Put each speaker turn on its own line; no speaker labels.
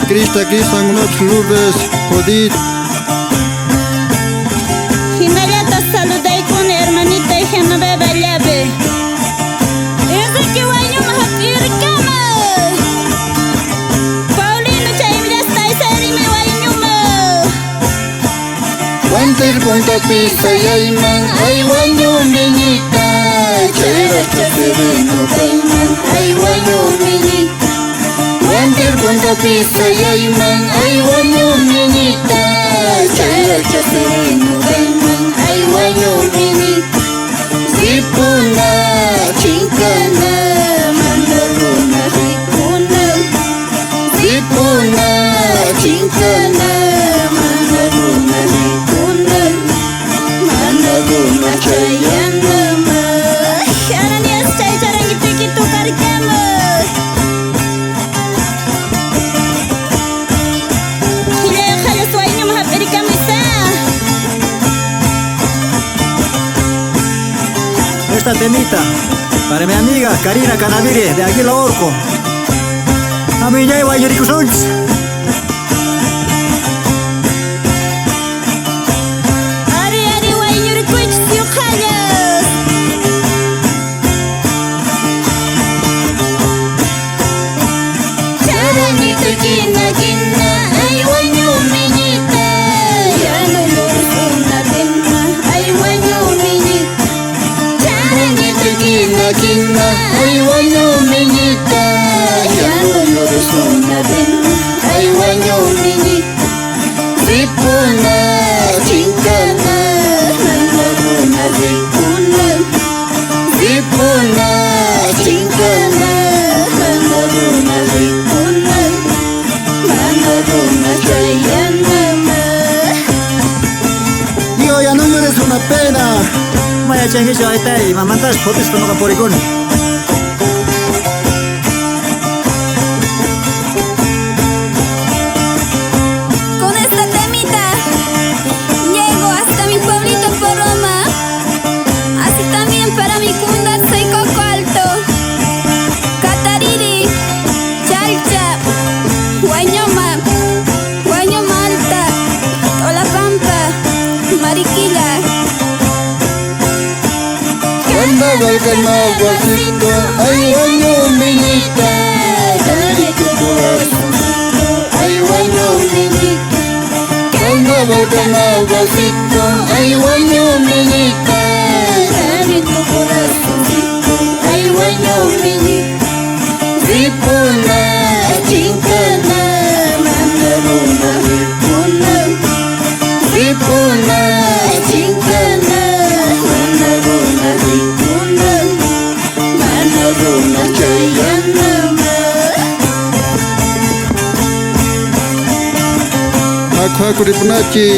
Crista, unos clubes, jodid.
Hinallata saluday con hermanita y gema beba llave. Es que guaño mahapirkama. Paulino chaimla está y serime guañuma.
Wanter punta pisa y ayman, ay guaño miñita. Chera chasereno caiman, ay guaño miñita. Wanter punta pisa y ayman, ay guaño miñita. Chera chasereno caiman, ay guaño miñita. Zipuna, chincana, mandaruna, zipuna. Zipuna, chincana, mandaruna, zipuna. Mandaruna, chayanama.
Ananias chay charangi piquito carcama. Hilaya jaya sueño mahapirkama isa.
Esta temita para mi amiga Karina Canavire de Aguila Orco. A mi ya iba a
Ari ari guaño kuch siu jayas.
Charanita kina kina, ay guaño miñita.
Ya no una tema. Ay guaño miñita.
Charanita kina kina, ay guaño miñita. Ya no llores una pena, ay guaño miñita. Zipuna, chincana, mandaruna, zipuna. Zipuna, chincana, mandaruna, zipuna. Mandaruna, chayanama.
Digo, ya no llores una pena. Maya changuillo ahí está y mamantas fotos con una poricón.
Con esta temita llego hasta mi pueblito Poroma, así también para mi cunda soy Coco Alto, Catariri, Chalcha, Guañoma, Guañoma Alta, Olapampa, Mariquilla.
Cuando vuelva el aguacito, ay guaño miñita. Dale tu corazoncito, ay guaño miñita. Cuando vuelva el aguacito, ay guaño miñita. Dale tu corazoncito, ay guaño miñita. Zipuna, chincana, mandaruna, zipuna. Zipuna, chincana, mandaruna, zipuna. Mandaruna, chayanama. Akha kuripnachi